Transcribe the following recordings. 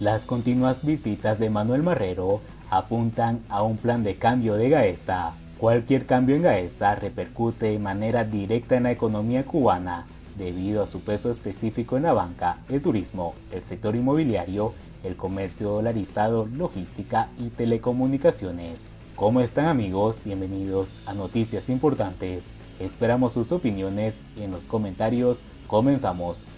Las continuas visitas de Manuel Marrero apuntan a un plan de cambio de Gaesa. Cualquier cambio en Gaesa repercute de manera directa en la economía cubana debido a su peso específico en la banca, el turismo, el sector inmobiliario, el comercio dolarizado, logística y telecomunicaciones. ¿Cómo están amigos? Bienvenidos a Noticias Importantes. Esperamos sus opiniones en los comentarios. Comenzamos.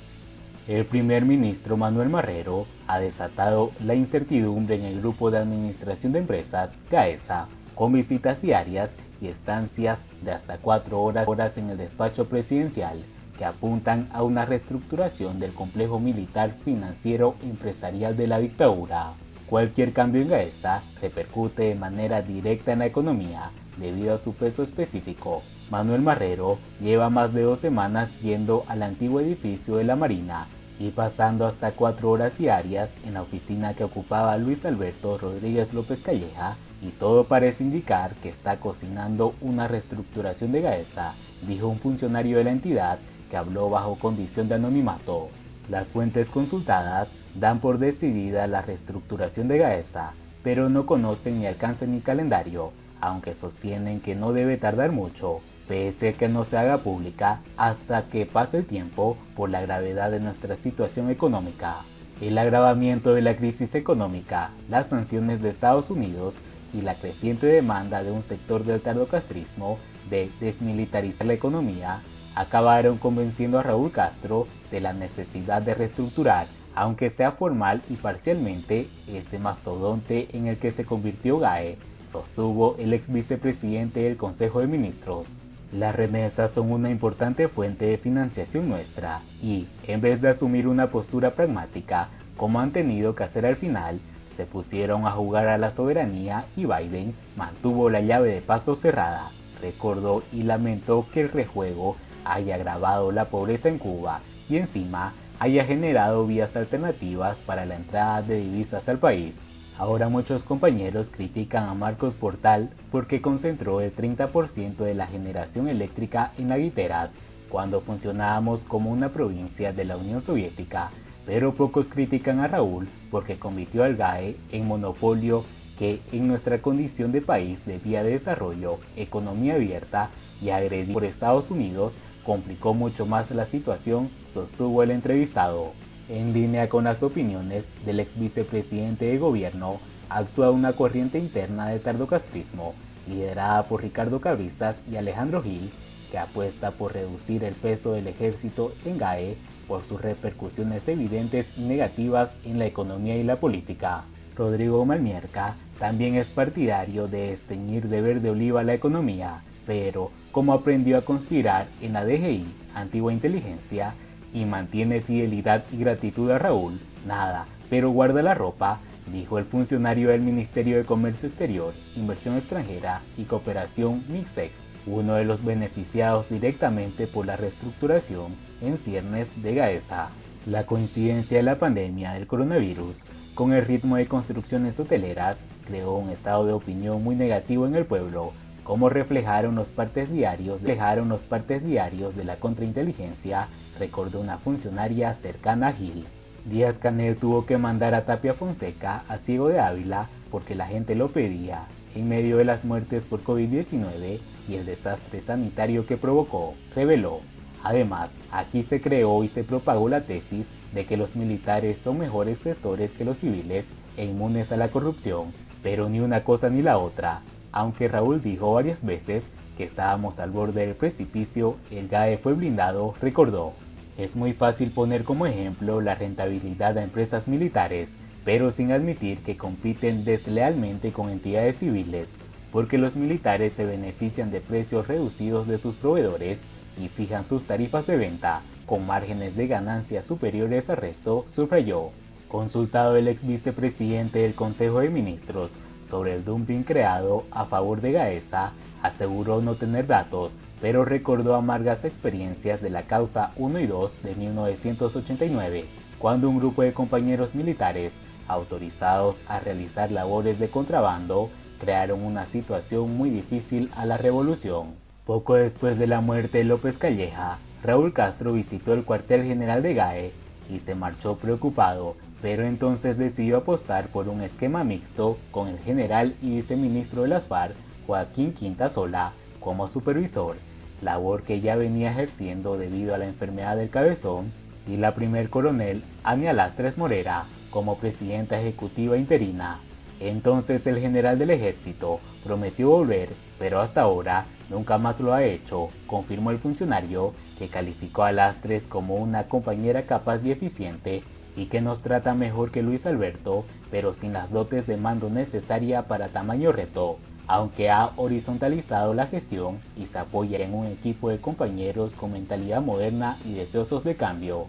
El primer ministro Manuel Marrero ha desatado la incertidumbre en el Grupo de Administración de Empresas, GAESA, con visitas diarias y estancias de hasta 4 horas en el despacho presidencial, que apuntan a una reestructuración del complejo militar financiero empresarial de la dictadura. Cualquier cambio en GAESA repercute de manera directa en la economía debido a su peso específico. Manuel Marrero lleva más de 2 semanas yendo al antiguo edificio de la Marina y pasando hasta 4 horas diarias en la oficina que ocupaba Luis Alberto Rodríguez López Calleja, y todo parece indicar que está cocinando una reestructuración de GAESA, dijo un funcionario de la entidad que habló bajo condición de anonimato. Las fuentes consultadas dan por decidida la reestructuración de GAESA, pero no conocen ni alcance ni calendario, aunque sostienen que no debe tardar mucho, pese a que no se haga pública hasta que pase el tiempo por la gravedad de nuestra situación económica. El agravamiento de la crisis económica, las sanciones de Estados Unidos y la creciente demanda de un sector del tardocastrismo de desmilitarizar la economía acabaron convenciendo a Raúl Castro de la necesidad de reestructurar, aunque sea formal y parcialmente, ese mastodonte en el que se convirtió GAE, sostuvo el ex vicepresidente del Consejo de Ministros. Las remesas son una importante fuente de financiación nuestra y, en vez de asumir una postura pragmática, como han tenido que hacer al final, se pusieron a jugar a la soberanía y Biden mantuvo la llave de paso cerrada. Recordó y lamentó que el rejuego haya agravado la pobreza en Cuba y encima haya generado vías alternativas para la entrada de divisas al país. Ahora muchos compañeros critican a Marcos Portal porque concentró el 30% de la generación eléctrica en Laguiteras, cuando funcionábamos como una provincia de la Unión Soviética, pero pocos critican a Raúl porque convirtió al GAE en monopolio que en nuestra condición de país de vía de desarrollo, economía abierta y agredido por Estados Unidos, complicó mucho más la situación, sostuvo el entrevistado. En línea con las opiniones del ex vicepresidente de gobierno, actúa una corriente interna del tardocastrismo, liderada por Ricardo Cabrizas y Alejandro Gil, que apuesta por reducir el peso del ejército en GAE por sus repercusiones evidentes y negativas en la economía y la política. Rodrigo Malmierca también es partidario de desteñir de verde oliva la economía, pero como aprendió a conspirar en la DGI, antigua inteligencia, y mantiene fidelidad y gratitud a Raúl, nada, pero guarda la ropa, dijo el funcionario del Ministerio de Comercio Exterior, Inversión Extranjera y Cooperación MIXEX, uno de los beneficiados directamente por la reestructuración en ciernes de GAESA. La coincidencia de la pandemia del coronavirus con el ritmo de construcciones hoteleras creó un estado de opinión muy negativo en el pueblo, como reflejaron los partes diarios de la contrainteligencia, recordó una funcionaria cercana a Gil. Díaz-Canel tuvo que mandar a Tapia Fonseca a Ciego de Ávila porque la gente lo pedía, en medio de las muertes por COVID-19 y el desastre sanitario que provocó, reveló. Además, aquí se creó y se propagó la tesis de que los militares son mejores gestores que los civiles e inmunes a la corrupción, pero ni una cosa ni la otra. Aunque Raúl dijo varias veces que estábamos al borde del precipicio, el GAE fue blindado, recordó. Es muy fácil poner como ejemplo la rentabilidad a empresas militares, pero sin admitir que compiten deslealmente con entidades civiles, porque los militares se benefician de precios reducidos de sus proveedores y fijan sus tarifas de venta, con márgenes de ganancia superiores al resto, subrayó. Consultado el ex vicepresidente del Consejo de Ministros sobre el dumping creado a favor de GAESA, aseguró no tener datos, pero recordó amargas experiencias de la causa 1 y 2 de 1989, cuando un grupo de compañeros militares, autorizados a realizar labores de contrabando, crearon una situación muy difícil a la revolución. Poco después de la muerte de López Calleja, Raúl Castro visitó el cuartel general de GAE y se marchó preocupado pero entonces decidió apostar por un esquema mixto con el general y viceministro de las FARC, Joaquín Quintasola, como supervisor, labor que ya venía ejerciendo debido a la enfermedad del Cabezón, y la primer coronel Ania Lastres Morera como presidenta ejecutiva interina. Entonces el general del ejército prometió volver, pero hasta ahora nunca más lo ha hecho, confirmó el funcionario, que calificó a Lastres como una compañera capaz y eficiente y que nos trata mejor que Luis Alberto, pero sin las dotes de mando necesaria para tamaño reto, aunque ha horizontalizado la gestión y se apoya en un equipo de compañeros con mentalidad moderna y deseosos de cambio.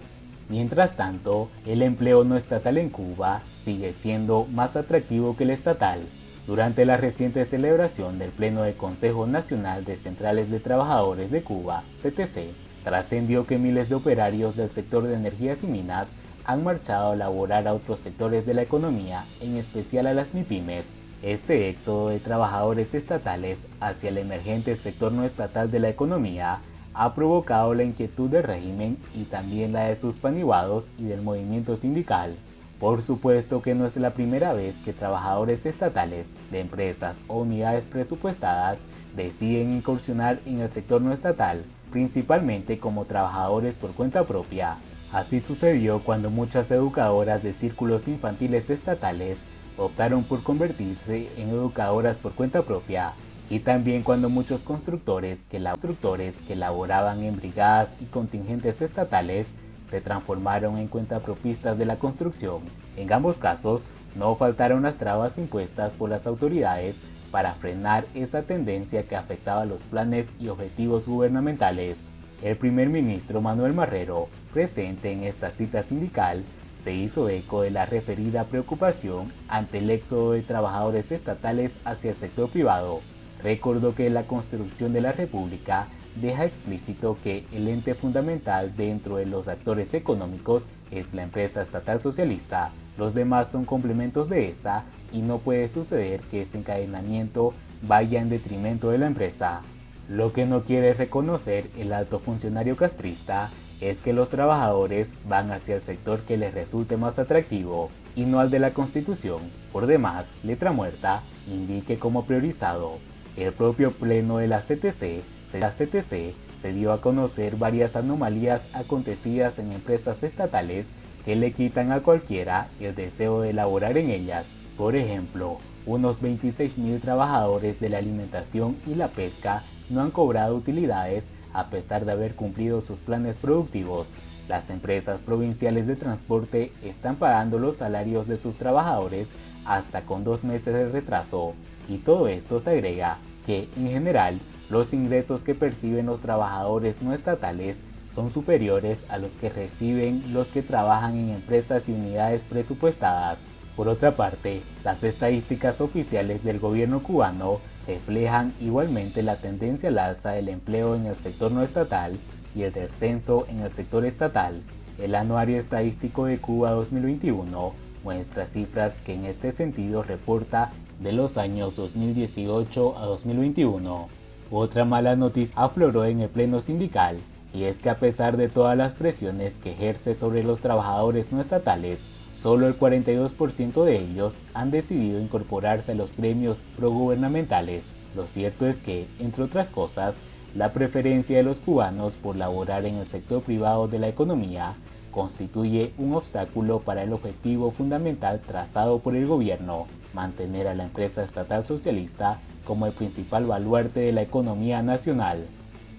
Mientras tanto, el empleo no estatal en Cuba sigue siendo más atractivo que el estatal. Durante la reciente celebración del Pleno del Consejo Nacional de Centrales de Trabajadores de Cuba, CTC, trascendió que miles de operarios del sector de energías y minas han marchado a laborar a otros sectores de la economía, en especial a las MIPYMES. Este éxodo de trabajadores estatales hacia el emergente sector no estatal de la economía ha provocado la inquietud del régimen y también la de sus panivados y del movimiento sindical. Por supuesto que no es la primera vez que trabajadores estatales de empresas o unidades presupuestadas deciden incursionar en el sector no estatal, principalmente como trabajadores por cuenta propia. Así sucedió cuando muchas educadoras de círculos infantiles estatales optaron por convertirse en educadoras por cuenta propia, y también cuando muchos constructores que laboraban en brigadas y contingentes estatales se transformaron en cuentapropistas de la construcción. En ambos casos, no faltaron las trabas impuestas por las autoridades para frenar esa tendencia que afectaba los planes y objetivos gubernamentales. El primer ministro Manuel Marrero, presente en esta cita sindical, se hizo eco de la referida preocupación ante el éxodo de trabajadores estatales hacia el sector privado. Recordó que la Constitución de la República deja explícito que el ente fundamental dentro de los actores económicos es la empresa estatal socialista. Los demás son complementos de esta y no puede suceder que ese encadenamiento vaya en detrimento de la empresa. Lo que no quiere reconocer el alto funcionario castrista es que los trabajadores van hacia el sector que les resulte más atractivo y no al de la Constitución. Por demás, letra muerta, indique como priorizado. El propio pleno de la CTC se dio a conocer varias anomalías acontecidas en empresas estatales que le quitan a cualquiera el deseo de laborar en ellas. Por ejemplo, unos 26.000 trabajadores de la alimentación y la pesca no han cobrado utilidades a pesar de haber cumplido sus planes productivos. Las empresas provinciales de transporte están pagando los salarios de sus trabajadores hasta con 2 meses de retraso. Y todo esto se agrega que, en general, los ingresos que perciben los trabajadores no estatales son superiores a los que reciben los que trabajan en empresas y unidades presupuestadas. Por otra parte, las estadísticas oficiales del gobierno cubano reflejan igualmente la tendencia al alza del empleo en el sector no estatal y el descenso en el sector estatal. El Anuario Estadístico de Cuba 2021 muestra cifras que en este sentido reporta de los años 2018 a 2021. Otra mala noticia afloró en el pleno sindical, y es que a pesar de todas las presiones que ejerce sobre los trabajadores no estatales, solo el 42% de ellos han decidido incorporarse a los gremios progubernamentales. Lo cierto es que, entre otras cosas, la preferencia de los cubanos por laborar en el sector privado de la economía constituye un obstáculo para el objetivo fundamental trazado por el gobierno: mantener a la empresa estatal socialista como el principal baluarte de la economía nacional.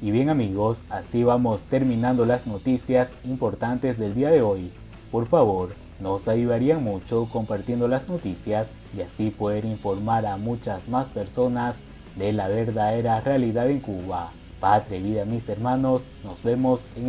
Y bien amigos, así vamos terminando las noticias importantes del día de hoy. Por favor, nos ayudarían mucho compartiendo las noticias y así poder informar a muchas más personas de la verdadera realidad en Cuba. Patria y vida mis hermanos, nos vemos en el